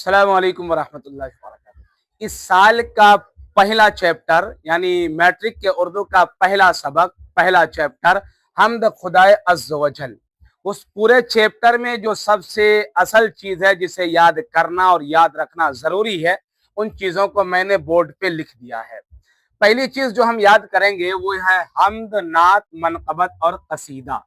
अस्सलाम वालेकुम वरहमतुल्लाहि वबरकातुहू। इस साल का पहला चैप्टर यानी मैट्रिक के उर्दू का पहला सबक, पहला चैप्टर हम्द खुदाए अज़्ज़ व जल। उस पूरे चैप्टर में जो सबसे असल चीज़ है जिसे याद करना और याद रखना ज़रूरी है, उन चीज़ों को मैंने बोर्ड पे लिख दिया है। पहली चीज़ जो हम याद करेंगे वो है हम्द, नात, मनक़बत और कसीदा।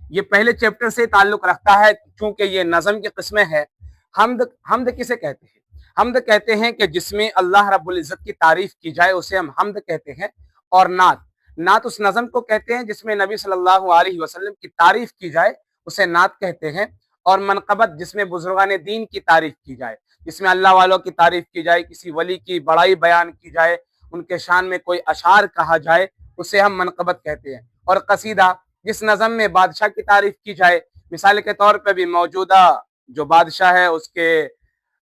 ये पहले चैप्टर से ताल्लुक रखता है क्योंकि ये नज़म की किस्में है। हम्द हम्द किसे कहते हैं? हम्द कहते हैं कि जिसमें अल्लाह रब्बुल इज़्ज़त की तारीफ की जाए उसे हम हम्द कहते हैं। और नात, नात उस नज़म को कहते हैं जिसमें नबी सल्लल्लाहु अलैहि वसल्लम की तारीफ की जाए उसे नात कहते हैं। और मनक़बत जिसमें बुजुर्गान दीन की तारीफ की जाए, जिसमें अल्लाह वालों की तारीफ की जाए, किसी वली की बड़ाई बयान की जाए, उनके शान में कोई अशार कहा जाए, उसे हम मनक़बत कहते हैं। और कसीदा जिस नज़म में बादशाह की तारीफ की जाए, मिसाल के तौर पे भी मौजूदा जो बादशाह है उसके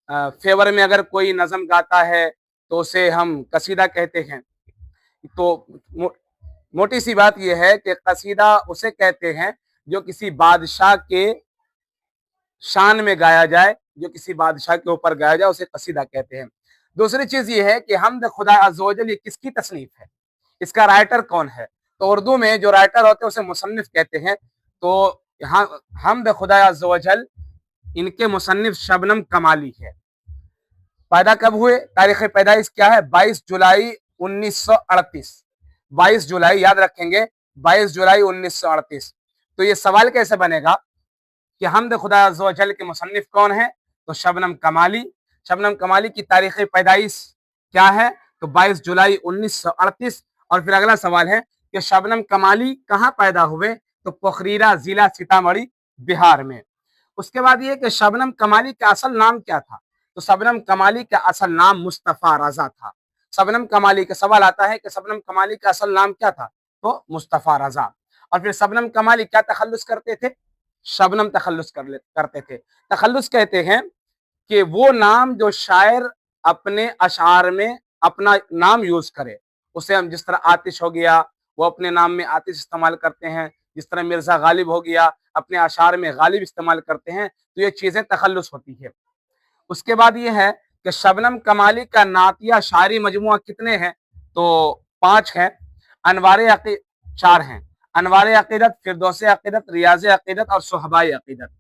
फेवर में अगर कोई नज़म गाता है तो उसे हम कसीदा कहते हैं। तो मोटी सी बात यह है कि कसीदा उसे कहते हैं जो किसी बादशाह के शान में गाया जाए, जो किसी बादशाह के ऊपर गाया जाए, उसे कसीदा कहते हैं। दूसरी चीज ये है कि हम्द खुदा अज़्ज़ व जल ये किसकी तसनीफ है, इसका राइटर कौन है? तो उर्दू में जो राइटर होते हैं उसे मुसन्निफ कहते हैं। तो यहाँ हम्द खुदा अज़्ज़ व जल इनके मुसन्निफ शबनम कमाली है। पैदा कब हुए, तारीख पैदाइश क्या है? 22 जुलाई 1938। 22 जुलाई याद रखेंगे, 22 जुलाई 1938। तो ये सवाल कैसे बनेगा कि हम्द खुदा अज़्ज़ व जल के मुसन्निफ कौन है? तो शबनम कमाली। शबनम कमाली की तारीख पैदाइश क्या है? तो 22 जुलाई 1938। और फिर अगला सवाल है कि शबनम कमाली कहाँ पैदा हुए? तो पोखरीरा, जिला सीतामढ़ी, बिहार में। उसके बाद ये कि शबनम कमाली का असल नाम क्या था? तो शबनम कमाली का असल नाम मुस्तफ़ा रज़ा था। शबनम कमाली का सवाल आता है कि शबनम कमाली का असल नाम क्या था? तो मुस्तफ़ा रज़ा। और फिर शबनम कमाली क्या तखल्लुस करते थे? शबनम तखल्लुस करते थे। तखल्लुस कहते हैं कि वो नाम जो शायर अपने अशार में अपना नाम यूज करे, उसे हम, जिस तरह आतिश हो गया, वो अपने नाम में आतिश इस्तेमाल करते हैं। जिस तरह मिर्जा गालिब हो गया, अपने अशार में गालिब इस्तेमाल करते हैं। तो ये चीजें तखल्लुस होती है। उसके बाद ये है कि शबनम कमाली का नातिया शायरी मजमुआ कितने हैं? तो 5 हैं। अनवार अक़ीदत 4 हैं। अनवार अक़ीदत, फिरदौस अक़ीदत, रियाज़ अक़ीदत और सुहबाए अक़ीदत।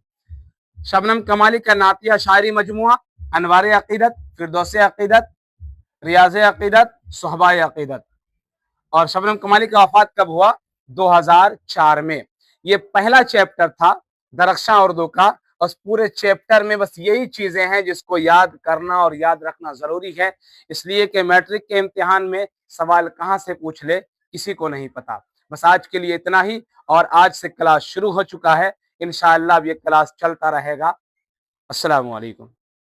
शबनम कमाली का नातिया शायरी मजमुआ अनवार अक़ीदत, फिरदौस अक़ीदत, रियाज़ अक़ीदत, सुहबाए अक़ीदत। और शबनम कमाली का वफात कब हुआ? 2004 में। ये पहला चैप्टर था दरख्शां उर्दू का। उस पूरे चैप्टर में बस यही चीजें हैं जिसको याद करना और याद रखना जरूरी है, इसलिए कि मैट्रिक के इम्तिहान में सवाल कहाँ से पूछ ले किसी को नहीं पता। बस आज के लिए इतना ही। और आज से क्लास शुरू हो चुका है, इंशाअल्लाह अब ये क्लास चलता रहेगा। अस्सलामु अलैकुम।